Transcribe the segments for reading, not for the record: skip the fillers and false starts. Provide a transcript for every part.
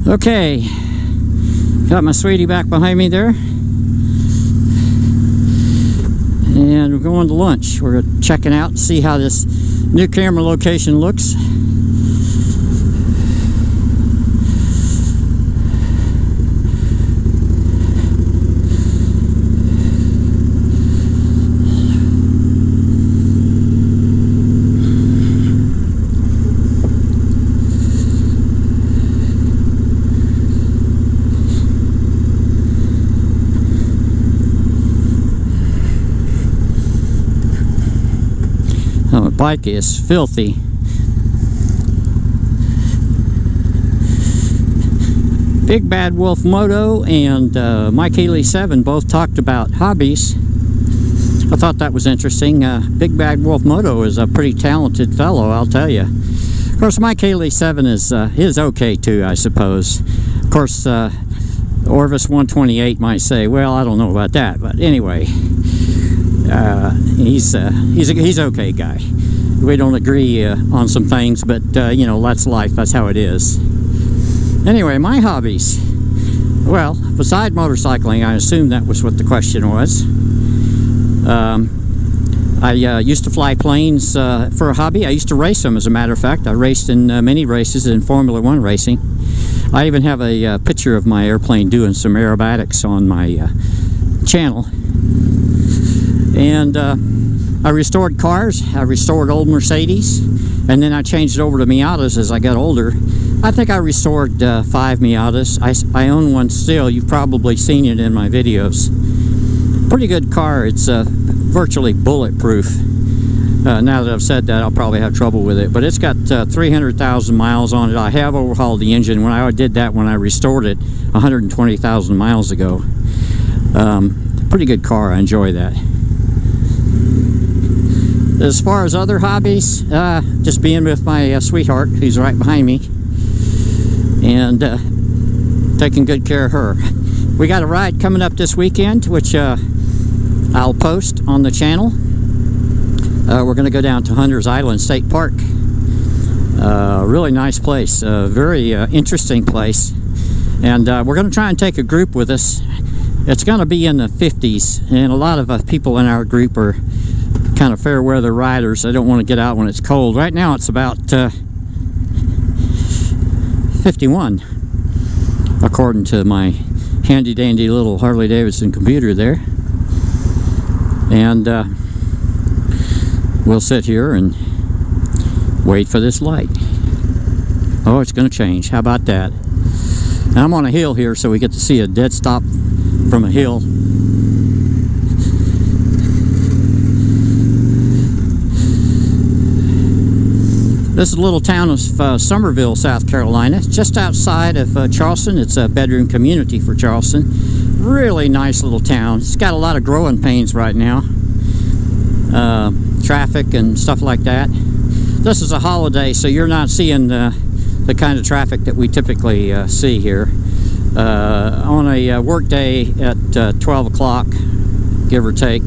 Okay, got my sweetie back behind me there, and we're going to lunch. We're checking out and see how this new camera location looks. Bike is filthy. Big Bad Wolf Moto and Mike Haley 7 both talked about hobbies. I thought that was interesting. Big Bad Wolf Moto is a pretty talented fellow, I'll tell you. Of course, Mike Haley 7 is okay too, I suppose. Of course, Orvis 128 might say, well, I don't know about that, but anyway, he's a okay guy. We don't agree on some things, but you know, that's life. That's how it is. Anyway, my hobbies. Well, beside motorcycling, I assume that was what the question was. I used to fly planes for a hobby. I used to race them, as a matter of fact. I raced in many races in Formula One racing. I even have a picture of my airplane doing some aerobatics on my channel. And I restored cars. I restored old Mercedes, and then I changed it over to Miatas as I got older. I think I restored 5 Miatas. I own one still. You've probably seen it in my videos. Pretty good car. It's virtually bulletproof. Now that I've said that, I'll probably have trouble with it, but it's got 300,000 miles on it. I have overhauled the engine. When I did that, when I restored it 120,000 miles ago. Pretty good car. I enjoy that. As far as other hobbies, just being with my sweetheart, who's right behind me, and taking good care of her. We got a ride coming up this weekend, which I'll post on the channel. We're going to go down to Hunter's Island State Park. Really nice place, very interesting place, and we're going to try and take a group with us. It's going to be in the 50s, and a lot of people in our group are kind of fair weather riders. They don't want to get out when it's cold. Right now it's about 51, according to my handy dandy little Harley Davidson computer there. And we'll sit here and wait for this light. Oh, it's going to change. How about that? And I'm on a hill here, so we get to see a dead stop from a hill. This is a little town of Summerville, South Carolina. It's just outside of Charleston. It's a bedroom community for Charleston. Really nice little town. It's got a lot of growing pains right now. Traffic and stuff like that. This is a holiday, so you're not seeing the kind of traffic that we typically see here. On a work day at 12 o'clock, give or take,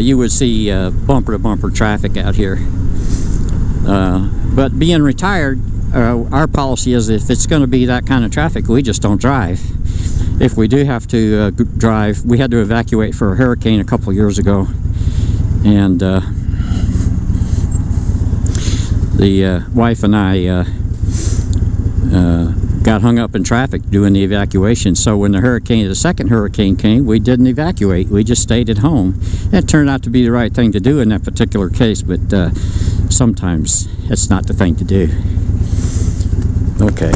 you would see bumper-to-bumper traffic out here. But being retired, our policy is if it's going to be that kind of traffic, we just don't drive. If we do have to drive, we had to evacuate for a hurricane a couple years ago, and the wife and I got hung up in traffic doing the evacuation. So when the second hurricane came, we didn't evacuate. We just stayed at home. It turned out to be the right thing to do in that particular case, but sometimes it's not the thing to do. Okay.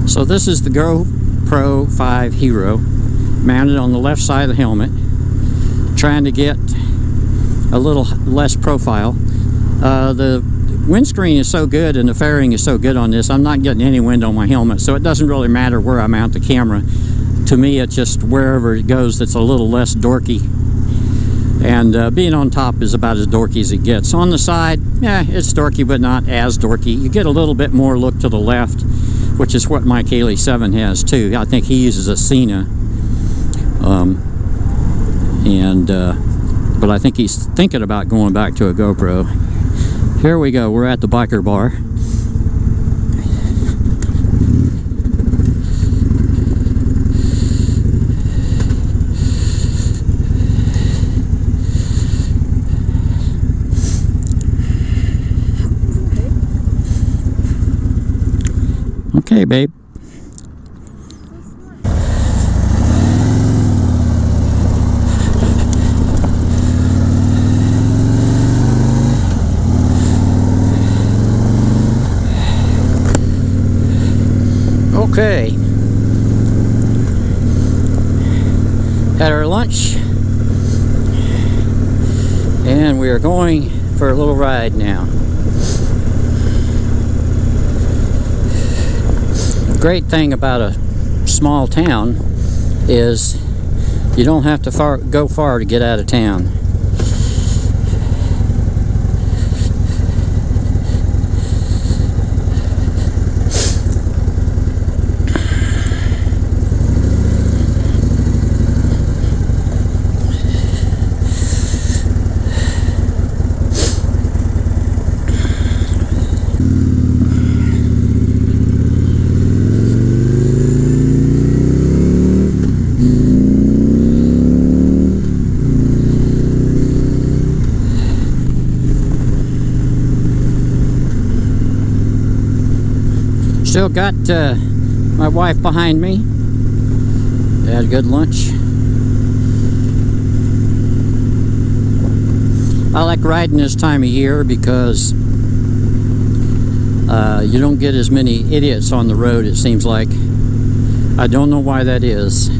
So this is the GoPro 5 Hero, mounted on the left side of the helmet, trying to get a little less profile. The windscreen is so good and the fairing is so good on this, I'm not getting any wind on my helmet, so it doesn't really matter where I mount the camera. To me, it's just wherever it goes that's a little less dorky. And being on top is about as dorky as it gets. On the side, yeah, it's dorky, but not as dorky. You get a little bit more look to the left, which is what my Kaylee 7 has too. I think he uses a Cena. But I think he's thinking about going back to a GoPro. Here we go, we're at the biker bar. Okay, babe. Okay. Had our lunch. And we are going for a little ride now. Great thing about a small town is you don't have to go far to get out of town. Still got my wife behind me. Had a good lunch. I like riding this time of year because you don't get as many idiots on the road, it seems like. I don't know why that is.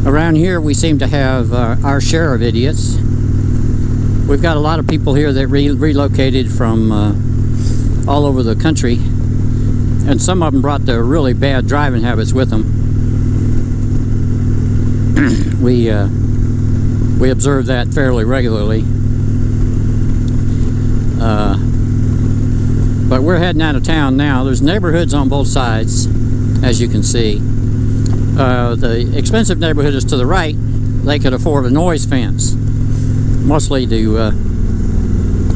Around here we seem to have our share of idiots. We've got a lot of people here that relocated from all over the country, and some of them brought their really bad driving habits with them. We observe that fairly regularly. But we're heading out of town now. There's neighborhoods on both sides, as you can see. The expensive neighborhood is to the right. They could afford a noise fence, mostly to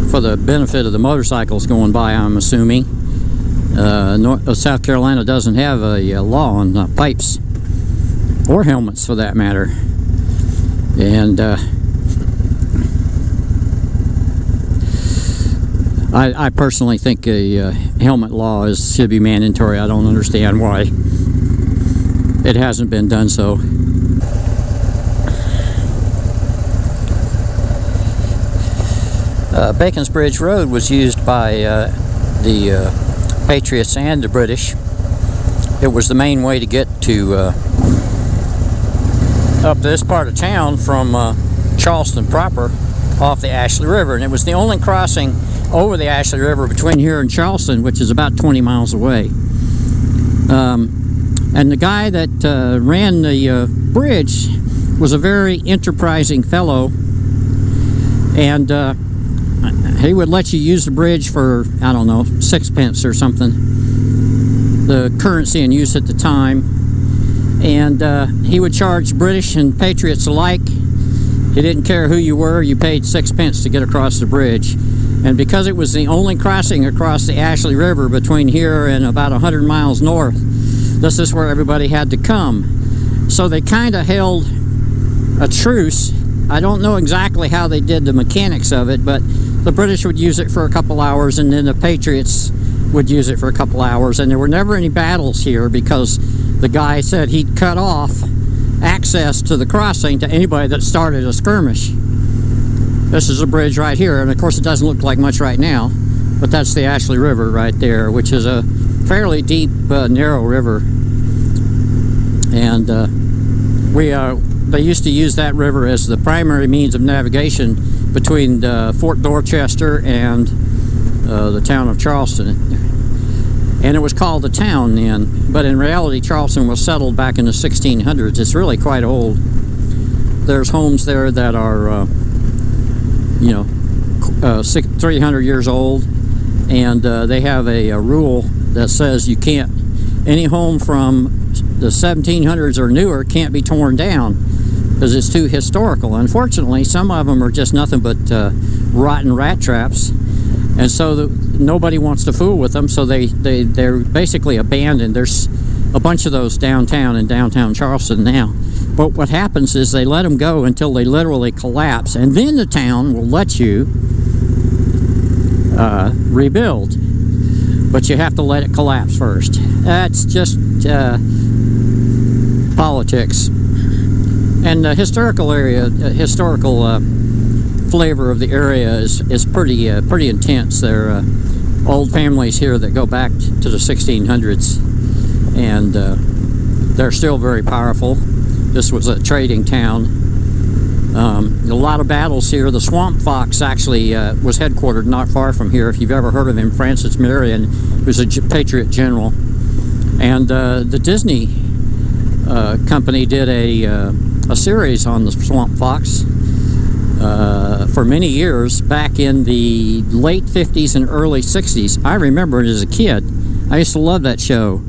for the benefit of the motorcycles going by, I'm assuming. South Carolina doesn't have a law on pipes or helmets for that matter. And I personally think a helmet law should be mandatory. I don't understand why it hasn't been done so. Bacon's Bridge Road was used by the Patriots and the British. It was the main way to get to up this part of town from Charleston proper off the Ashley River, and it was the only crossing over the Ashley River between here and Charleston, which is about 20 miles away. And the guy that ran the bridge was a very enterprising fellow, and he would let you use the bridge for, I don't know, 6 pence or something, the currency in use at the time. And he would charge British and Patriots alike. He didn't care who you were, you paid 6 pence to get across the bridge. And because it was the only crossing across the Ashley River between here and about 100 miles north, this is where everybody had to come. So they kind of held a truce. I don't know exactly how they did the mechanics of it, but the British would use it for a couple hours, and then the Patriots would use it for a couple hours. And there were never any battles here because the guy said he'd cut off access to the crossing to anybody that started a skirmish. This is a bridge right here, and of course it doesn't look like much right now, but that's the Ashley River right there, which is a fairly deep, narrow river. And they used to use that river as the primary means of navigation between Fort Dorchester and the town of Charleston. And it was called the town then, but in reality Charleston was settled back in the 1600s. It's really quite old. there's homes there that are, you know, 300 years old, and they have a rule that says you can't, any home from the 1700s or newer can't be torn down because it's too historical. Unfortunately, some of them are just nothing but rotten rat traps, and so nobody wants to fool with them, so they're basically abandoned. There's a bunch of those downtown in downtown Charleston now. But what happens is they let them go until they literally collapse, and then the town will let you rebuild. But you have to let it collapse first. That's just politics. And the historical area, historical flavor of the area is pretty intense. There are old families here that go back to the 1600s, and they're still very powerful. This was a trading town. A lot of battles here. The Swamp Fox actually was headquartered not far from here. If you've ever heard of him, Francis Marion, who was a patriot general. And the Disney company did a series on the Swamp Fox for many years back in the late 50s and early 60s. I remember it as a kid. I used to love that show.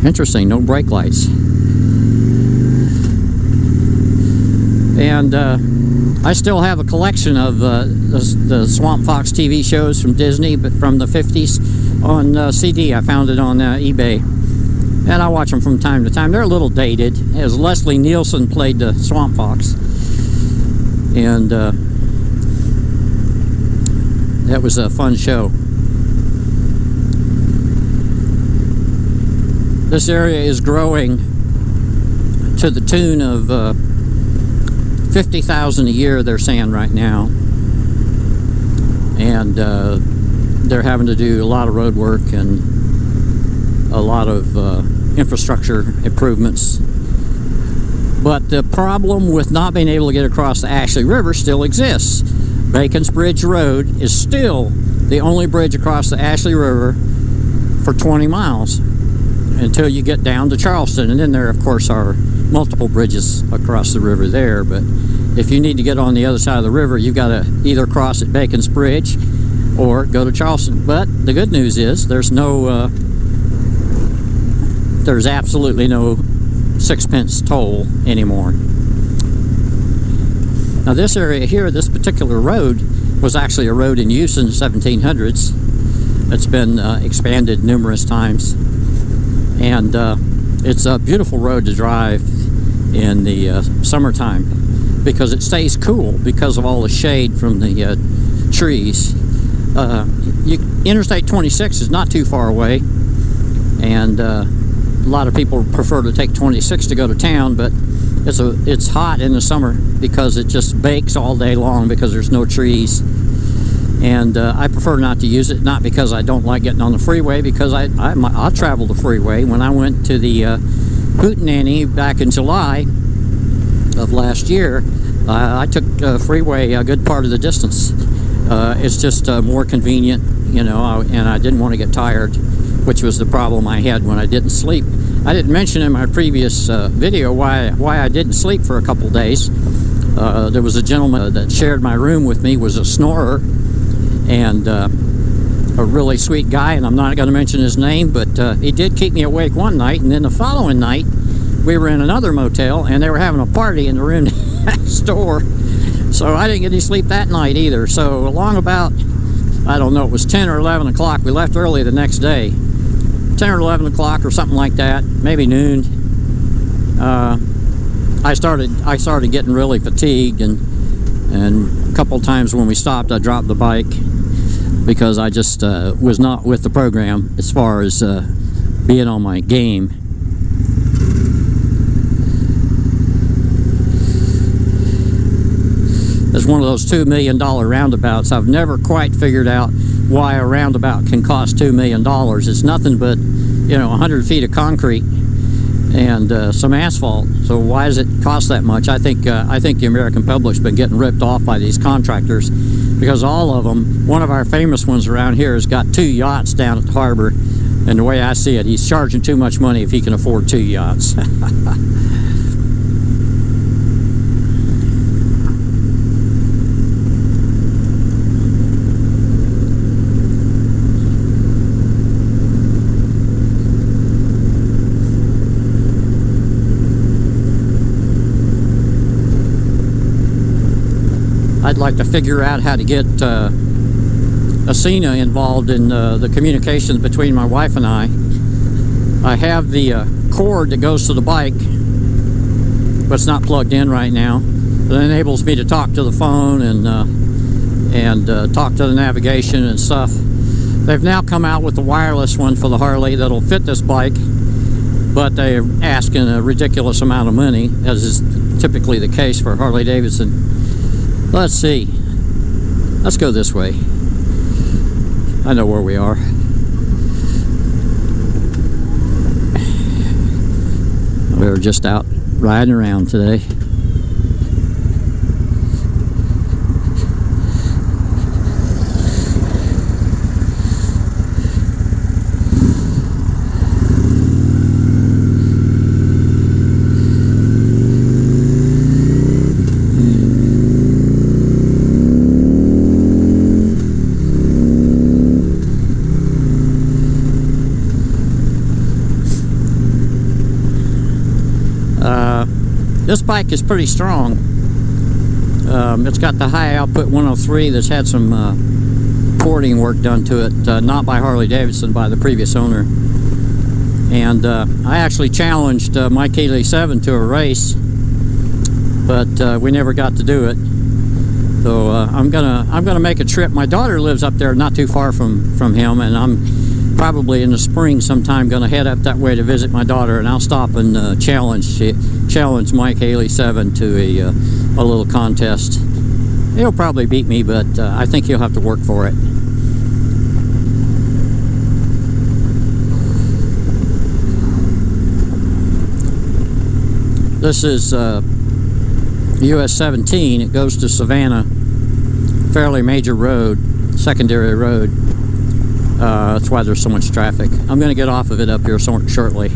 Interesting, no brake lights. And I still have a collection of the Swamp Fox TV shows from Disney, but from the 50s on CD. I found it on eBay. And I watch them from time to time. They're a little dated, as Leslie Nielsen played the Swamp Fox. And that was a fun show. This area is growing to the tune of 50,000 a year, they're saying right now. And they're having to do a lot of road work and a lot of infrastructure improvements. But the problem with not being able to get across the Ashley River still exists. Bacon's Bridge Road is still the only bridge across the Ashley River for 20 miles until you get down to Charleston. And then there, of course, are multiple bridges across the river there. But if you need to get on the other side of the river, you've got to either cross at Bacon's Bridge or go to Charleston. But the good news is there's absolutely no 6-pence toll anymore. Now this area here, this particular road, was actually a road in use in the 1700s. It's been expanded numerous times, and it's a beautiful road to drive in the summertime because it stays cool because of all the shade from the trees. Interstate 26 is not too far away, and a lot of people prefer to take 26 to go to town, but it's hot in the summer because it just bakes all day long because there's no trees. And I prefer not to use it, not because I don't like getting on the freeway, because I'll travel the freeway. When I went to the Hootenanny back in July of last year, I took freeway a good part of the distance. It's just more convenient, you know, and I didn't want to get tired, which was the problem I had when I didn't sleep. I didn't mention in my previous video why I didn't sleep for a couple days. There was a gentleman that shared my room with me, was a snorer, and a really sweet guy, and I'm not going to mention his name, but he did keep me awake one night, and then the following night we were in another motel and they were having a party in the room next door, so I didn't get any sleep that night either. So along about, I don't know, it was 10 or 11 o'clock, we left early the next day, 10 or 11 o'clock or something like that, maybe noon. I started getting really fatigued, and a couple times when we stopped I dropped the bike because I just was not with the program as far as being on my game. It's one of those $2 million roundabouts. I've never quite figured out why a roundabout can cost $2 million. It's nothing but, you know, 100 feet of concrete and some asphalt. So why does it cost that much? I think the American public's been getting ripped off by these contractors, because all of them, one of our famous ones around here has got 2 yachts down at the harbor. And the way I see it, he's charging too much money if he can afford 2 yachts. I'd like to figure out how to get Asina involved in the communications between my wife and I. I have the cord that goes to the bike, but it's not plugged in right now. It enables me to talk to the phone and talk to the navigation and stuff. They've now come out with the wireless one for the Harley that'll fit this bike, but they're asking a ridiculous amount of money, as is typically the case for Harley Davidson. Let's see. Let's go this way. I know where we are. We're just out riding around today. This bike is pretty strong. It's got the high output 103 that's had some porting work done to it, not by Harley Davidson, by the previous owner. And I actually challenged Mike Healy 7 to a race, but we never got to do it. So I'm gonna make a trip. My daughter lives up there, not too far from him, and I'm probably in the spring sometime going to head up that way to visit my daughter, and I'll stop and challenge Mike Haley 7 to a little contest. He'll probably beat me, but I think he'll have to work for it. This is US 17. It goes to Savannah, fairly major road, secondary road. That's why there's so much traffic. I'm going to get off of it up here shortly.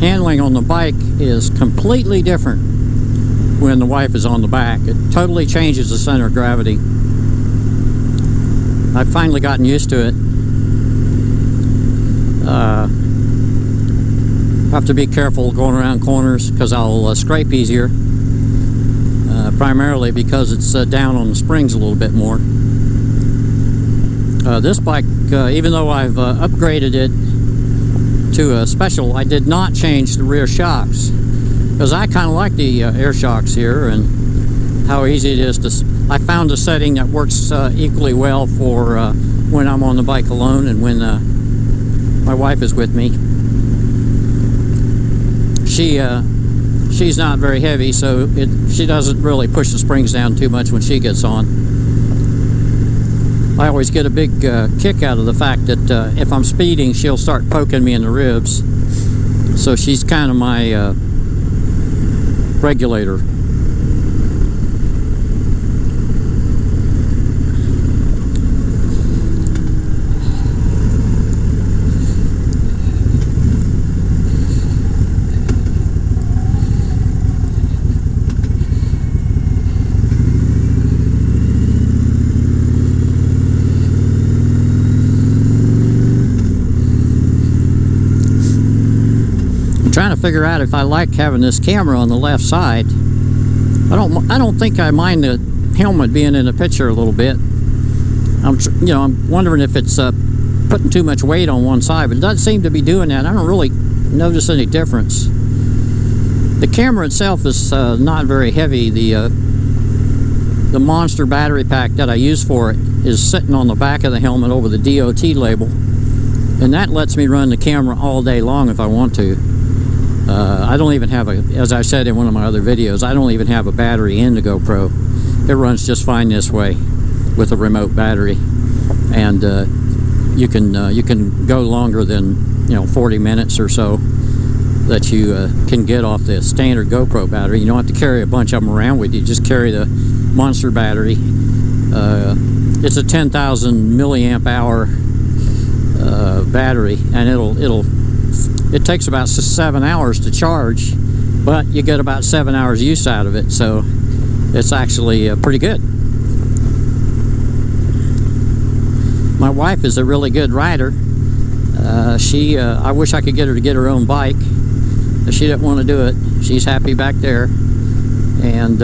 Handling on the bike is completely different when the wife is on the back. It totally changes the center of gravity. I've finally gotten used to it. Have to be careful going around corners because I'll scrape easier, primarily because it's down on the springs a little bit more. This bike, even though I've upgraded it to a special, I did not change the rear shocks because I kind of like the air shocks here and how easy it is to. I found a setting that works equally well for when I'm on the bike alone and when my wife is with me. She's not very heavy, so she doesn't really push the springs down too much when she gets on. I always get a big kick out of the fact that if I'm speeding, she'll start poking me in the ribs. So she's kind of my regulator. Trying to figure out if I like having this camera on the left side. I don't think I mind the helmet being in the picture a little bit. I'm wondering if it's putting too much weight on one side, but it doesn't seem to be doing that. I don't really notice any difference. The camera itself is not very heavy. The monster battery pack that I use for it is sitting on the back of the helmet over the DOT label, and that lets me run the camera all day long if I want to. I don't even have as I said in one of my other videos, I don't even have a battery in the GoPro. It runs just fine this way with a remote battery, and you can go longer than 40 minutes or so that you can get off the standard GoPro battery. You don't have to carry a bunch of them around with you. Just carry the monster battery. It's a 10,000 milliamp hour battery, and it takes about 7 hours to charge, but you get about 7 hours use out of it, so it's actually pretty good. My wife is a really good rider. I wish I could get her to get her own bike, but she didn't want to do it. She's happy back there, and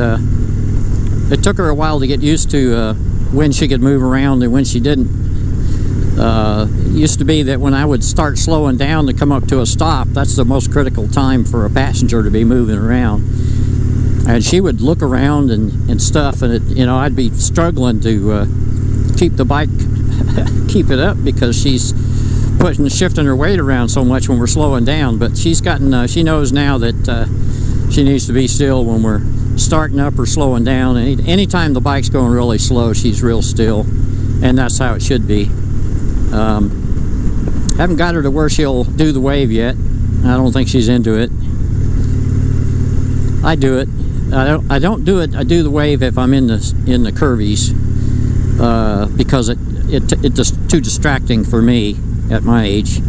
it took her a while to get used to when she could move around and when she didn't. It used to be that when I would start slowing down to come up to a stop, that's the most critical time for a passenger to be moving around. And she would look around and stuff, and I'd be struggling to keep the bike, keep it up, because she's shifting her weight around so much when we're slowing down. But she's gotten, she knows now that she needs to be still when we're starting up or slowing down. And anytime the bike's going really slow, she's real still, and that's how it should be. Haven't got her to where she'll do the wave yet. I don't think she's into it. I do it. I don't do it. I do the wave if I'm in the curvies, because it's just too distracting for me at my age.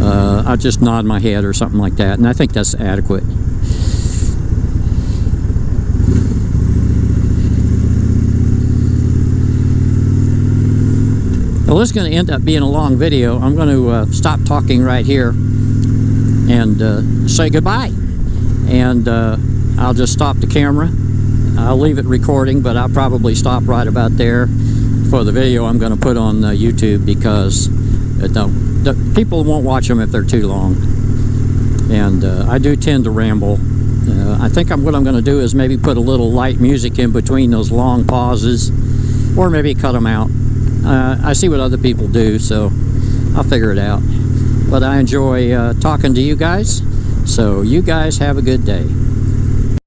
I'll just nod my head or something like that, and I think that's adequate. Well, this is going to end up being a long video. I'm going to stop talking right here and say goodbye. And I'll just stop the camera. I'll leave it recording, but I'll probably stop right about there for the video I'm going to put on YouTube, because people won't watch them if they're too long. And I do tend to ramble. I think what I'm going to do is maybe put a little light music in between those long pauses, or maybe cut them out. I see what other people do, so I'll figure it out. But I enjoy talking to you guys, so you guys have a good day.